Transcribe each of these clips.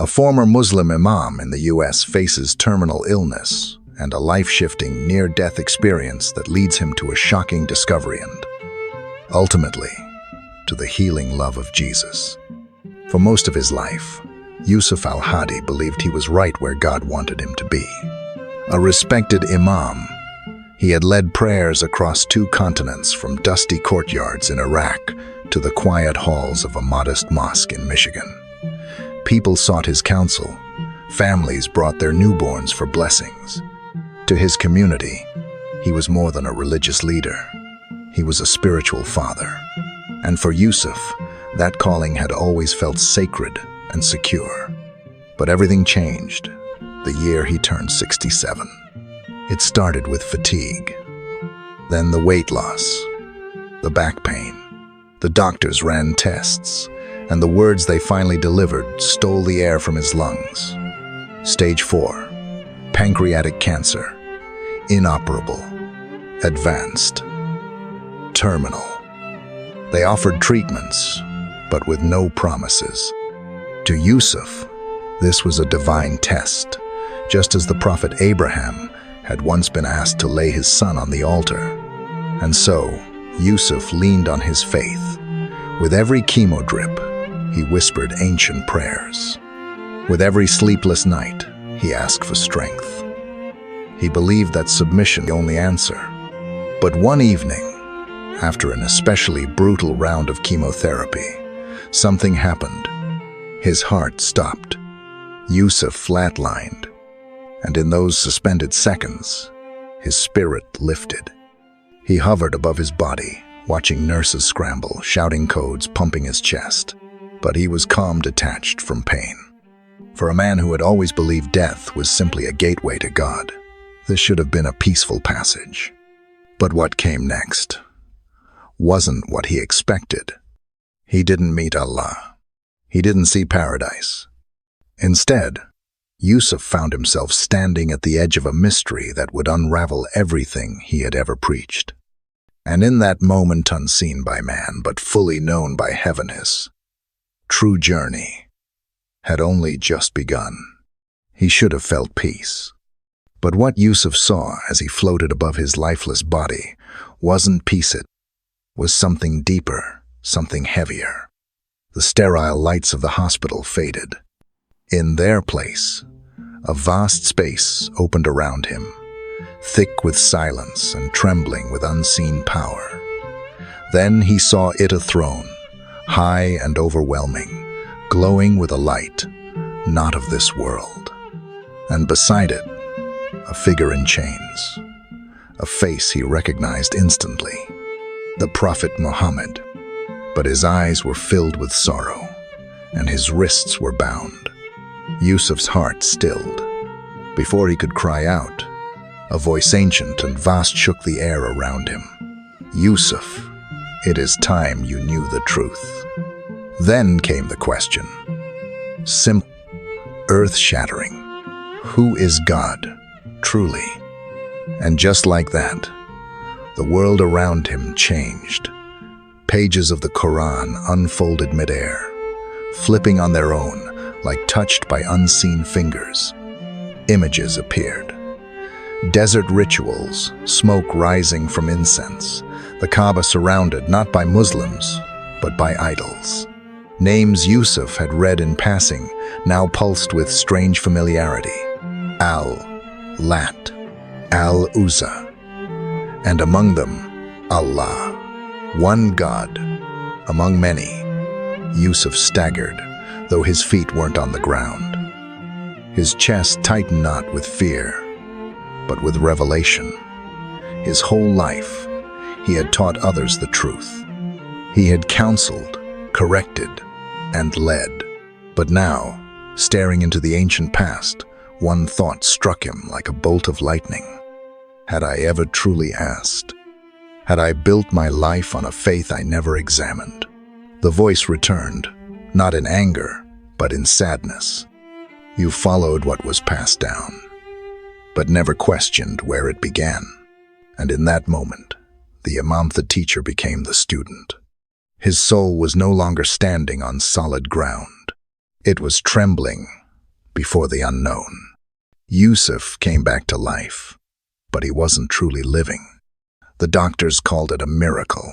A former Muslim imam in the US faces terminal illness and a life-shifting near-death experience that leads him to a shocking discovery and, ultimately, to the healing love of Jesus. For most of his life, Yusuf al-Hadi believed he was right where God wanted him to be. A respected imam, he had led prayers across 2 continents, from dusty courtyards in Iraq to the quiet halls of a modest mosque in Michigan. People sought his counsel. Families brought their newborns for blessings. To his community, he was more than a religious leader. He was a spiritual father. And for Yusuf, that calling had always felt sacred and secure. But everything changed the year he turned 67. It started with fatigue, then the weight loss, the back pain. The doctors ran tests, and the words they finally delivered stole the air from his lungs. Stage 4, pancreatic cancer, inoperable, advanced, terminal. They offered treatments, but with no promises. To Yusuf, this was a divine test, just as the prophet Abraham had once been asked to lay his son on the altar. And so, Yusuf leaned on his faith. With every chemo drip, he whispered ancient prayers. With every sleepless night, he asked for strength. He believed that submission was the only answer. But one evening, after an especially brutal round of chemotherapy, something happened. His heart stopped. Yusuf flatlined, and in those suspended seconds, his spirit lifted. He hovered above his body, watching nurses scramble, shouting codes, pumping his chest. But he was calm, detached from pain. For a man who had always believed death was simply a gateway to God, this should have been a peaceful passage. But what came next wasn't what he expected. He didn't meet Allah. He didn't see paradise. Instead, Yusuf found himself standing at the edge of a mystery that would unravel everything he had ever preached. And in that moment, unseen by man but fully known by heaven, his true journey had only just begun. He should have felt peace. But what Yusuf saw as he floated above his lifeless body wasn't peace, it was something deeper, something heavier. The sterile lights of the hospital faded. In their place, a vast space opened around him, thick with silence and trembling with unseen power. Then he saw it, a throne, high and overwhelming, glowing with a light not of this world. And beside it, a figure in chains, a face he recognized instantly, the Prophet Muhammad. But his eyes were filled with sorrow, and his wrists were bound. Yusuf's heart stilled. Before he could cry out, a voice ancient and vast shook the air around him. "Yusuf, it is time you knew the truth." Then came the question. Simple, earth-shattering. Who is God, truly? And just like that, the world around him changed. Pages of the Quran unfolded midair, flipping on their own like touched by unseen fingers. Images appeared. Desert rituals, smoke rising from incense, the Kaaba surrounded not by Muslims, but by idols. Names Yusuf had read in passing now pulsed with strange familiarity. Al-Lat, Al-Uzza, and among them, Allah, one God among many. Yusuf staggered, though his feet weren't on the ground. His chest tightened not with fear, but with revelation. His whole life, he had taught others the truth. He had counseled, corrected, and led. But now, staring into the ancient past, one thought struck him like a bolt of lightning. Had I ever truly asked? Had I built my life on a faith I never examined? The voice returned, not in anger, but in sadness. You followed what was passed down, but never questioned where it began. And in that moment, the Imam, the teacher, became the student. His soul was no longer standing on solid ground. It was trembling, before the unknown. Yusuf came back to life, but he wasn't truly living. The doctors called it a miracle.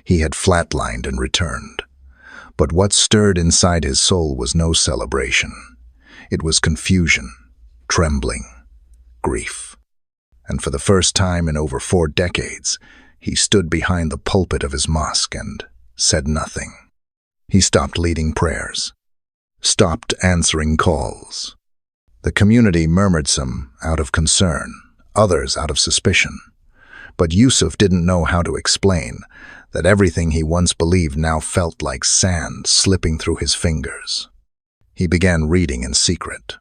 He had flatlined and returned. But what stirred inside his soul was no celebration. It was confusion, trembling, grief. And for the first time in over 4 decades, he stood behind the pulpit of his mosque and said nothing. He stopped leading prayers, stopped answering calls. The community murmured, some out of concern, others out of suspicion. But Yusuf didn't know how to explain that everything he once believed now felt like sand slipping through his fingers. He began reading in secret.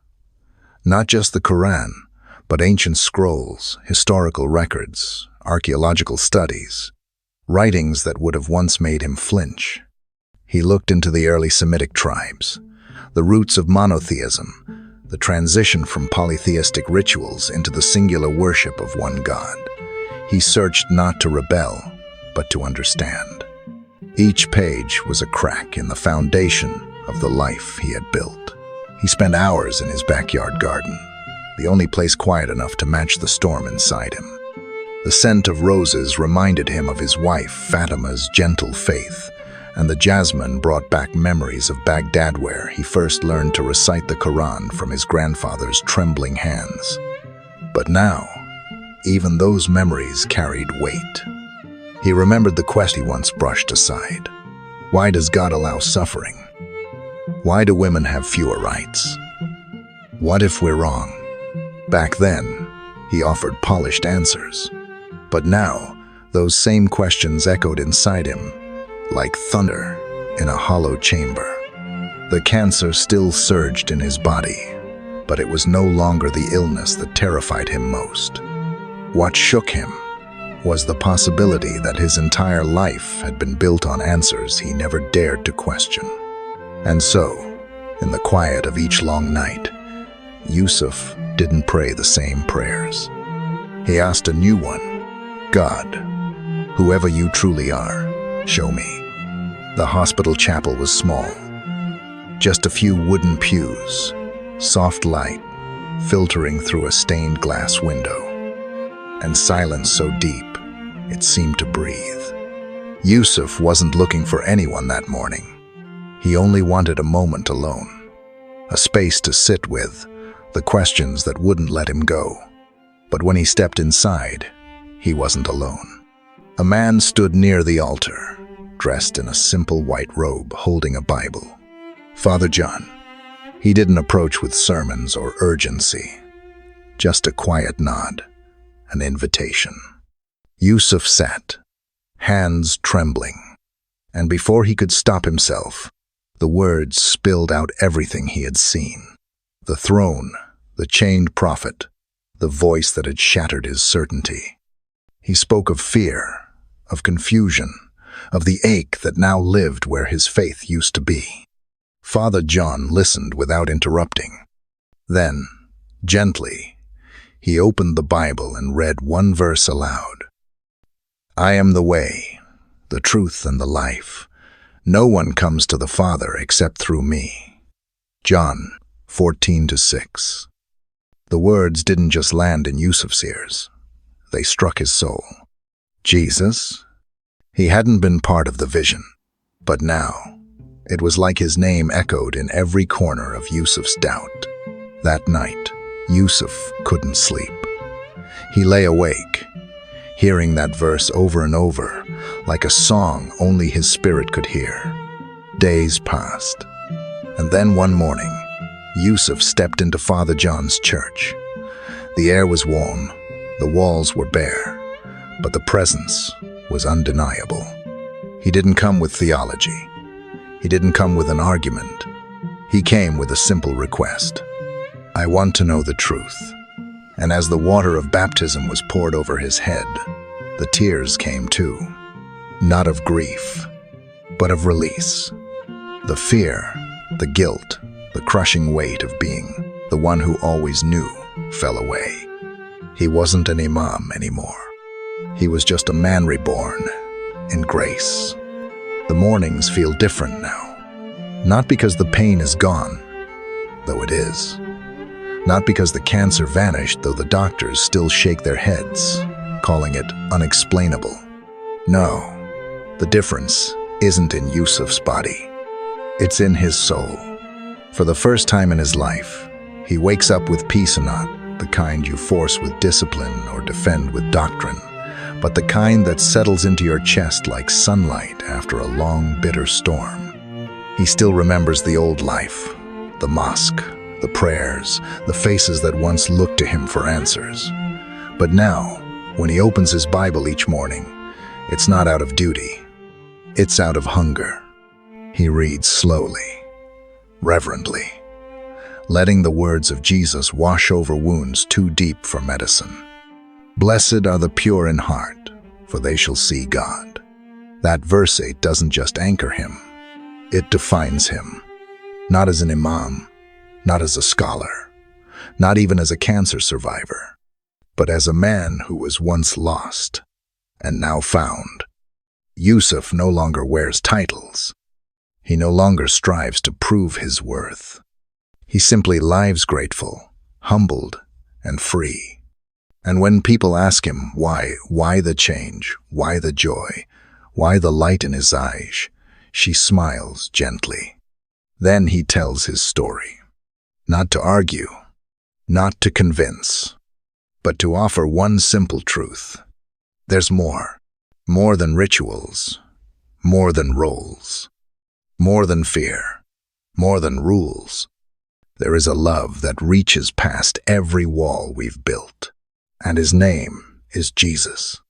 Not just the Quran, but ancient scrolls, historical records, archaeological studies, writings that would have once made him flinch. He looked into the early Semitic tribes, the roots of monotheism, the transition from polytheistic rituals into the singular worship of one God. He searched not to rebel, but to understand. Each page was a crack in the foundation of the life he had built. He spent hours in his backyard garden, the only place quiet enough to match the storm inside him. The scent of roses reminded him of his wife Fatima's gentle faith, and the jasmine brought back memories of Baghdad, where he first learned to recite the Quran from his grandfather's trembling hands. But now, even those memories carried weight. He remembered the question he once brushed aside. Why does God allow suffering? Why do women have fewer rights? What if we're wrong? Back then, he offered polished answers. But now, those same questions echoed inside him, like thunder in a hollow chamber. The cancer still surged in his body, but it was no longer the illness that terrified him most. What shook him was the possibility that his entire life had been built on answers he never dared to question. And so, in the quiet of each long night, Yusuf didn't pray the same prayers. He asked a new one. God, whoever you truly are, show me. The hospital chapel was small. Just a few wooden pews, soft light filtering through a stained glass window, and silence so deep it seemed to breathe. Yusuf wasn't looking for anyone that morning. He only wanted a moment alone, a space to sit with the questions that wouldn't let him go. But when he stepped inside, he wasn't alone. A man stood near the altar, dressed in a simple white robe, holding a Bible. Father John. He didn't approach with sermons or urgency, just a quiet nod, an invitation. Yusuf sat, hands trembling, and before he could stop himself, the words spilled out everything he had seen. The throne, the chained prophet, the voice that had shattered his certainty. He spoke of fear, of confusion, of the ache that now lived where his faith used to be. Father John listened without interrupting. Then, gently, he opened the Bible and read one verse aloud. I am the way, the truth, and the life. No one comes to the Father except through me. John 14:6. The words didn't just land in Yusuf's ears. They struck his soul. Jesus? He hadn't been part of the vision, but now, it was like his name echoed in every corner of Yusuf's doubt. That night, Yusuf couldn't sleep. He lay awake, hearing that verse over and over, like a song only his spirit could hear. Days passed, and then one morning, Yusuf stepped into Father John's church. The air was warm, the walls were bare, but the presence was undeniable. He didn't come with theology. He didn't come with an argument. He came with a simple request. I want to know the truth. And as the water of baptism was poured over his head, the tears came too. Not of grief, but of release. The fear, the guilt, the crushing weight of being the one who always knew fell away. He wasn't an Imam anymore. He was just a man reborn in grace. The mornings feel different now. Not because the pain is gone. though it is. Not because the cancer vanished, though the doctors still shake their heads, calling it unexplainable. No, the difference isn't in Yusuf's body. It's in his soul. For the first time in his life, he wakes up with peace, not the kind you force with discipline or defend with doctrine, but the kind that settles into your chest like sunlight after a long, bitter storm. He still remembers the old life, the mosque, the prayers, the faces that once looked to him for answers. But now, when he opens his Bible each morning, it's not out of duty. It's out of hunger. He reads slowly, reverently, letting the words of Jesus wash over wounds too deep for medicine. Blessed are the pure in heart, for they shall see God. That verse 8 doesn't just anchor him, it defines him. Not as an imam, not as a scholar, not even as a cancer survivor, but as a man who was once lost and now found. Yusuf no longer wears titles. He no longer strives to prove his worth. He simply lives grateful, humbled, and free. And when people ask him why the change, why the joy, why the light in his eyes, she smiles gently. Then he tells his story. Not to argue, not to convince, but to offer one simple truth. There's more than rituals, more than roles, more than fear, more than rules. There is a love that reaches past every wall we've built, and his name is Jesus.